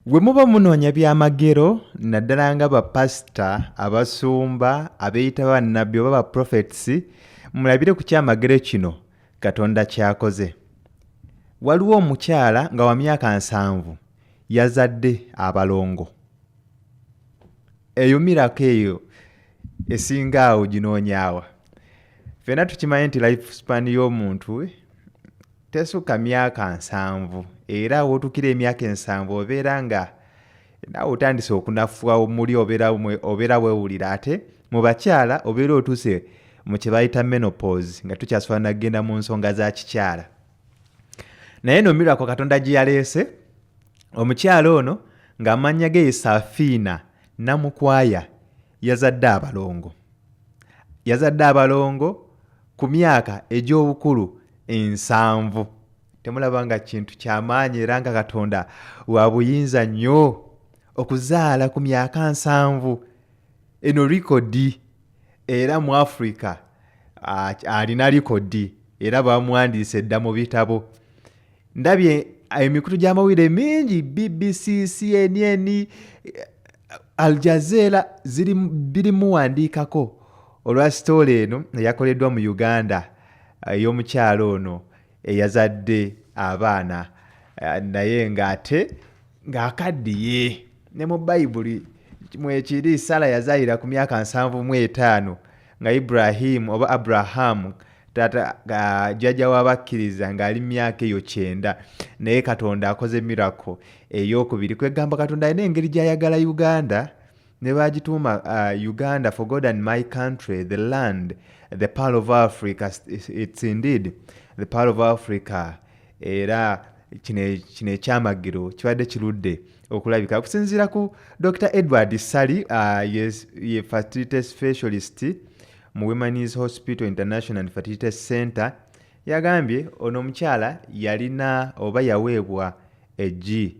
Gwe muba munoonya byamagero naddala nga bapasita abasumba abeeyita bannabbi oba baprofets mulabire ku kyamagero kino Katonda kyakoze. Waliwo omukyala nga wa myaka 7 yazadde abalongo. Eyo mirako eyo esinga awo ginoonyaawa. Ffenna tukimanyi nti life span y'omuntu tesukka myaka 7 era wootukira emyaka 7 obeera nga naawe otandise okunafuwa omuli obeera weewulira ate mu bakyala obeera otuuse mu kye bayita menopause nga tukyasobola nagenda mu nsonga za kikyala. Naye no mirako Katonda gye yaleese omukyala ono ng'amannya ge Safiina Namukwaya yazadde abalongo ku myaka egy'obukulu 7. Temulaba nga kintu kyamaanyi era nga Katonda wa buyinza nnyo okuzaala ku myaka 7. Eno likodi era mu Africa alina likodi era bamwandiise dda mu bitabo. Ndabye emikutu gy'amawulire mingi BBC, CNN, Al Jazeera birimu wandiikako olwa sitoole eno eyakoleddwa mu Uganda ey'omukyala ono eyazadde abaana naye ng'ate ng'akaddiye. Ne mu Bayibuli mwekiri Sara yazaalira ku myaka 75 nga Ibrahim oba Abraham tata jjajja w'abakkiriza ng'ali myaka eyo 9. Naye Katonda akoze mirako ey'okubiri. Kwegamba Katonda alina engeri gy'ayagala Uganda ne bagituuma Uganda for God and my country, the land, the pearl of Africa. It's indeed the pearl of Africa. Era kino ekyamagiro kibadde kirudde okulabika okusinziira ku Dr. Edward Sali ye fertility specialist mu Women's Hospital International and Fertility Center. Yagambye ono omukyala yalina oba yaweebwa eggi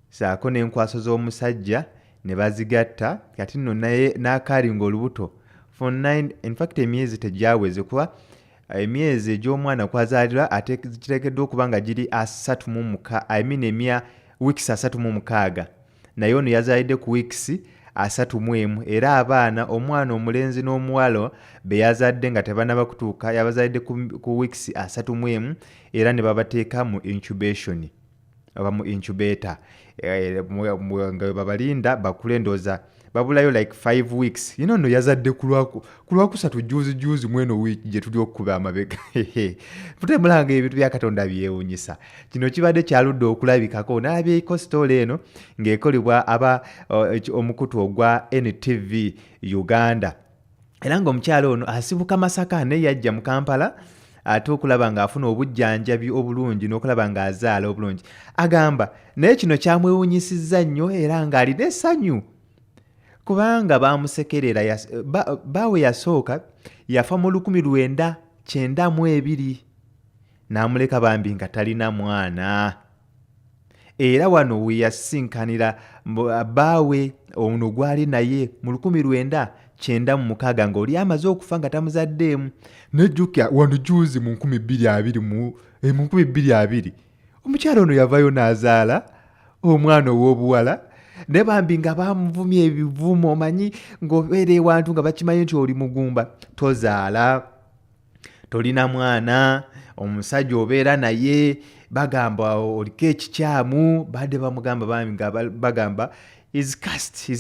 saako n'enkwaso z'omusajja ne bazigatta kati nno naye n'akaalinga olubuto for 9, in fact emyezi tegyaweze kuba emyezi egy'omwana kwazaalirwa ate kiteekeddwa okuba nga giri 36 weeks 36 naye ono yazaalidde ku weeks 31 era abaana omwana omulenzi n'omuwala be yazadde nga tebanaba kutuuka yabazaalidde ku weeks 31 era ne babateeka mu incubation oba mu incubator nga babalinda bakule ndooza babulayo like 5 weeks. No yazadde ku lwakusatu juzi mweno week gye tuli okukuba amabega. Tutemulanga ebintu bya Katonda byewunyisa. Kino kibadde kyaludde okulabikako n'abyeko sitoole eno ng'ekolebwa omukutu ogwa NTV Uganda. Era ng'omukyala ono asibuka Masaka ne yajja mu Kampala ate okulaba ng'afuna obujjanjabi obulungi n'okulaba ng'azaala obulungi. Agamba naye kino kyamwewunyisizza nnyo era ng'alina essanyu kubanga bamusekerera bawe yasooka yafa mu 1992 n'amuleka bambi nga talina mwana. Era wano we yasinkanira bawe ono gwali naye mu 1996 ng'oli amaze okufa nga tamuzaddeemu. Nejjukya wano juzi mu 2020 omukyala ono yavayo n'azaala omwana ow'obuwala ne bambi nga bamuvumya ebivumo. Omanyi ng'obeera ewantu nga bakimanyi nti oli mugumba tozaala tolina mwana omusajja obeera naye bagamba oliko ekikyamu badde bamugamba bambi nga bagamba is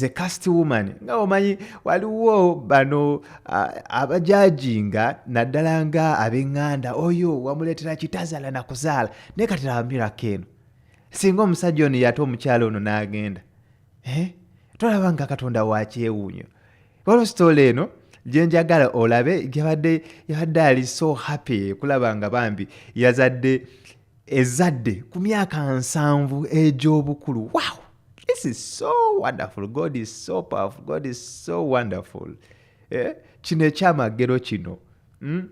a cast woman. Nga omanyi waliwo bano abajajinga naddala nga ab'eŋŋanda oyo wamuleetera kitazaala na kuzaala naye kati amirako eno singa omusajja ono yate omukyala ono n'agenda tolaba nga Katonda wa kyewuunyo. Waliwo sitoole eno gye njagala olabe yabadde ali so happy kulaba nga bambi ezadde ku myaka 7 egy'obukulu. Wow, this is so wonderful. God is so powerful. God is so wonderful. Kino ekyamagero kino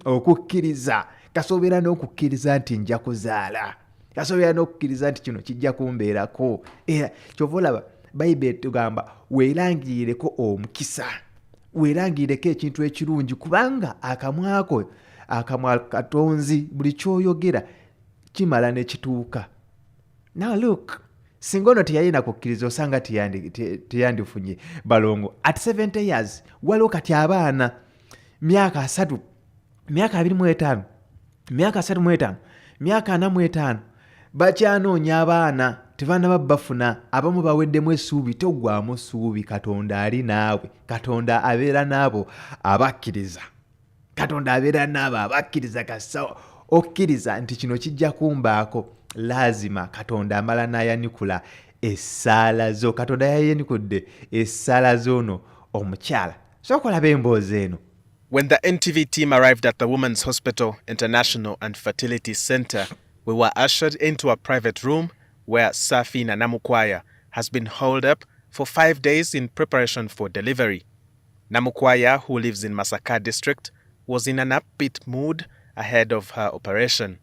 okukkiriza kasobeera n'okukkiriza nti nja kuzaala kasobeera n'okukkiriza nti kino kijja kumbeerako. Era kyova olaba Bayibuli tugamba weerangireko omukisa weerangireko ekintu ekirungi kubanga akamwa Katonzi buli kyoyogera kimala ne kituuka. Now look, singa ono teyalina kukkiriza osanga teyandifunye balongo. At 70 years waliwo kati abaana myaka 3, myaka 25, myaka 35, myaka 45 bakyanoonya abaana tebaana bafuna. Abamu baweddemu essuubi. Toggwamu ssuubi. Katonda ali naawe. Katonda abeera n'abo abakkiriza. Katonda abeera n'abo abakkiriza kasa okkiriza nti kino kijja kumbaako. Lazima Katonda amala n'ayanikula essaala zo. Katonda yayanikudde essaala z'ono omukyala. Sooka olaba emboozi eno. When the NTV team arrived at the Women's Hospital International and Fertility Center, we were ushered into a private room where Safina Namukwaya has been holed up for 5 days in preparation for delivery. Namukwaya, who lives in Masaka district, was in an upbeat mood ahead of her operation.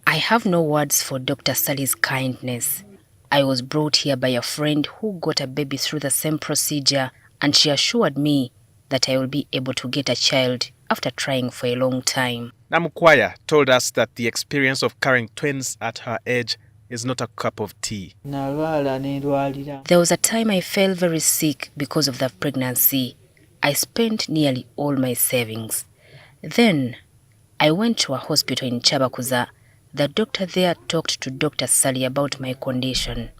I have no words for Dr. Sally's kindness. I was brought here by a friend who got a baby through the same procedure, and she assured me that I will be able to get a child after trying for a long time. Namukwaya told us that the experience of carrying twins at her age is not a cup of tea. There was a time I fell very sick because of the pregnancy. I spent nearly all my savings. Then I went to a hospital in Chabakuza. The doctor there talked to Dr. Sally about my condition.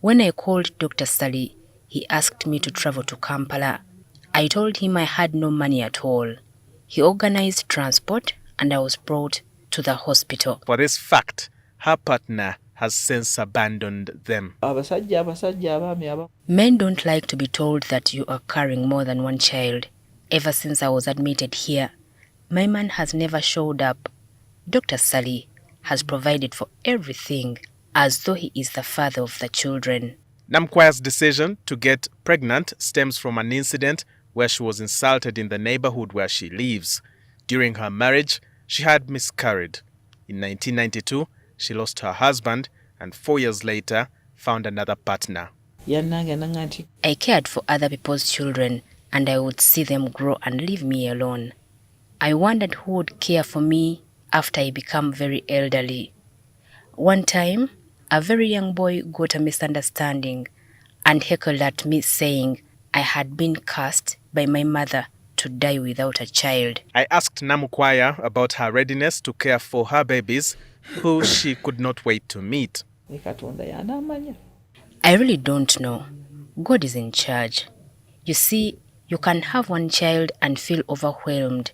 When I called Dr. Sally, he asked me to travel to Kampala. I told him I had no money at all. He organized transport and I was brought to the hospital. For this fact, her partner has since abandoned them. Men don't like to be told that you are carrying more than one child. Ever since I was admitted here, my man has never showed up. Dr. Sally has provided for everything as though he is the father of the children. Namkwaya's decision to get pregnant stems from an incident where she was insulted in the neighborhood where she lives. During her marriage, she had miscarried. In 1992, she lost her husband and 4 years later found another partner. I cared for other people's children and I would see them grow and leave me alone. I wondered who would care for me after I became very elderly. One time, a very young boy got a misunderstanding and heckled at me saying I had been cursed by my mother to die without a child. I asked Namukwaya about her readiness to care for her babies, who she could not wait to meet. I really don't know. God is in charge. You see, you can have one child and feel overwhelmed.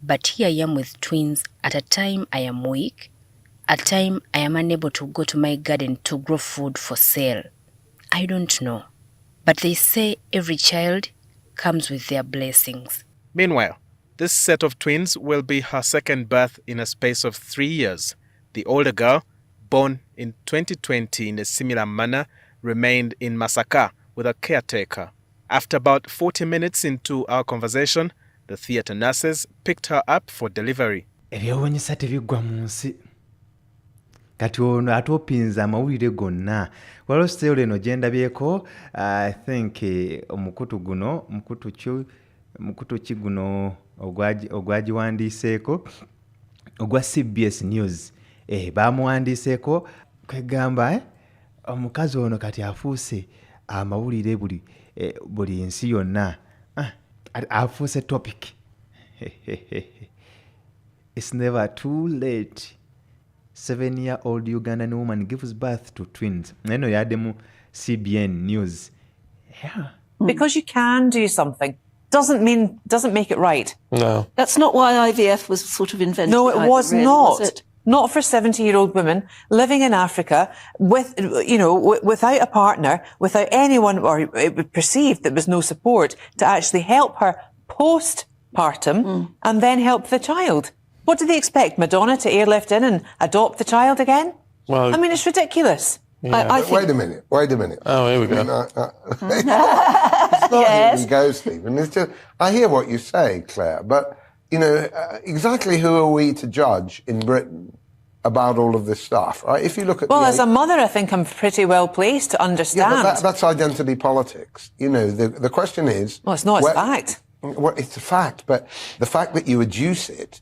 But here I am with twins. At a time I am weak. At a time I am unable to go to my garden to grow food for sale. I don't know. But they say every child comes with their blessings. Meanwhile, this set of twins will be her second birth in a space of 3 years. The older girl, born in 2020 in a similar manner, remained in Masaka with a caretaker. After about 40 minutes into our conversation, the theatre nurses picked her up for delivery. Ebyewuunyisa tebiggwa mu nsi. Kati ono atopinza amawulire gonna. Waliwo sitayiro eno gye ndabyeko, I think mukutu ki guno ogwagiwandiiseeko ogwa CBS News. Baamuwandiiseeko kwegamba omukazi ono kati afuuse amawulire buli nsi yonna. Afuuse topic. It's never too late. 7-year-old Ugandan woman gives birth to twins. Neno yademu CBN News. Yeah. Because you can do something doesn't make it right. No. That's not why IVF was sort of invented. No, it was really, not. Was it? Not for 70-year-old women living in Africa without a partner, without anyone, or it was perceived that there was no support to actually help her postpartum and then help the child. What do they expect? Madonna to airlift in and adopt the child again? Well, I mean, it's ridiculous. Yeah. I think... Wait a minute. Oh, here we go. It's not here we go, Stephen. It's just, I hear what you say, Claire, but, exactly who are we to judge in Britain about all of this stuff, right? If you look at... Well, as a mother, I think I'm pretty well placed to understand. Yeah, but that's identity politics. The question is... Well, it's not a fact. Well, it's a fact, but the fact that you adduce it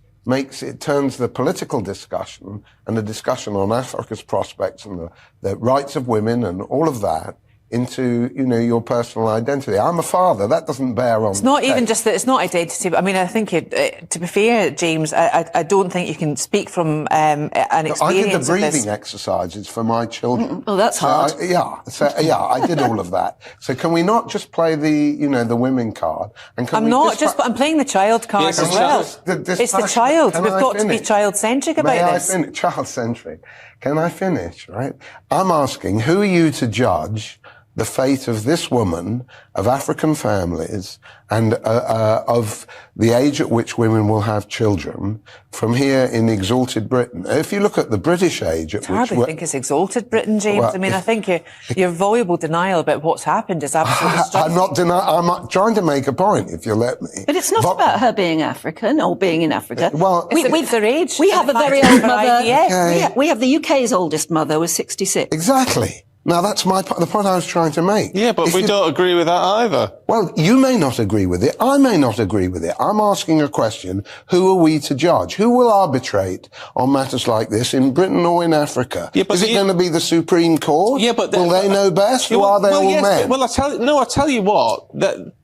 turns the political discussion and the discussion on Africa's prospects and the rights of women and all of that into, your personal identity. I'm a father. That doesn't bear on. It's not even just that it's not identity, but I mean, I think to be fair, James, I don't think you can speak from an experience. I did the breathing exercises for my children. Oh, that's hard. I did all of that. So can we not just play the women card? And can I'm playing the child card as well. It's the child. We've got to be child-centric about this. Child-centric. Can I finish, right? I'm asking, who are you to judge the fate of this woman, of African families, and of the age at which women will have children from here in exalted Britain? If you look at the British age at which... I hardly think it's exalted Britain, James. Well, I think your voluble denial about what's happened is absolutely striking. I'm trying to make a point, if you'll let me. But it's not about her being African or being in Africa. Well, it's their age. We have a very old mother. Okay. We have the UK's oldest mother was 66. Exactly. Now, that's the point I was trying to make. Yeah, but we don't agree with that either. Well, you may not agree with it. I may not agree with it. I'm asking a question. Who are we to judge? Who will arbitrate on matters like this in Britain or in Africa? Yeah, is it going to be the Supreme Court? Yeah, but... Will they know best? Or are they all men? Well, I tell you what,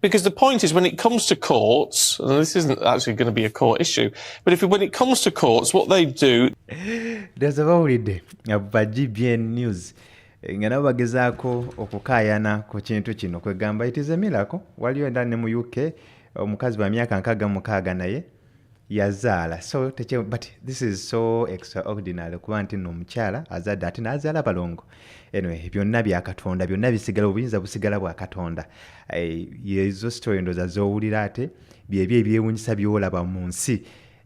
because the point is when it comes to courts, and this isn't actually going to be a court issue, but when it comes to courts, what they do... There's a holiday of GBN News. Nga nabo bagezaako okukaayana ku kintu kino kwegamba it is a miracle. Waliyo ndani mu UK omukazi wa myaka 66 naye yazaala. But this is so extraordinary kuba nti n'omukyala azadde ate n'azaala balongo. Anyway, byonna bya Katonda, byonna bisigala obuyinza busigala bwa Katonda. Yezo story ndoza z'owulira ate byebyo ebyewuunyisa by'olaba mu nsi.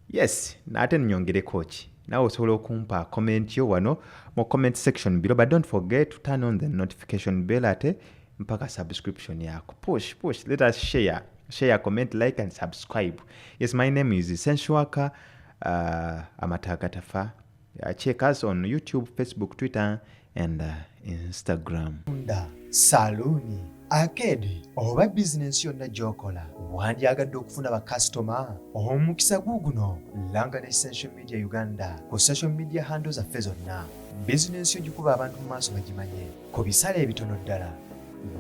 Yes, n'ate nnyongereko ki. Nawe osobola okumpa comment yo wano mu comment section below, but don't forget to turn on the notification bell ate mpaka subscription yako. Push, let us share, comment, like and subscribe. Yes, my name is Essential Amatakatafa. Check us on YouTube, Facebook, Twitter and Instagram. Saluni, arcade, oba business yonna gy'okola wandyagadde okufuna bakasitoma omukisa guguno langa ne Essential Media Uganda ku social media handles zaffe zonna. Business yo gikuba abantu mu maaso bagimanye ku bisale ebitono ddala.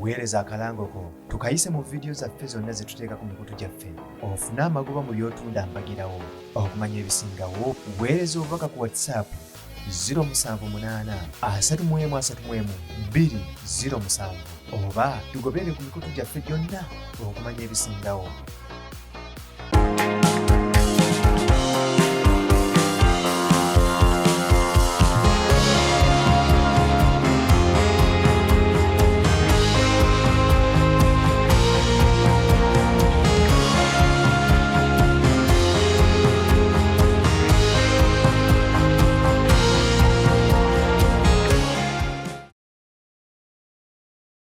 Weereza akalango ko tukayise mu video zaffe zonna ze tuteeka ku mikutu gyaffe ofune amagoba mu by'otunda mbagirawo okumanya ebisingawo. Weereza obubaka ku WhatsApp 078 31 207 oba tugobere ku mikutu gyaffe gyonna okumanya ebisingawo.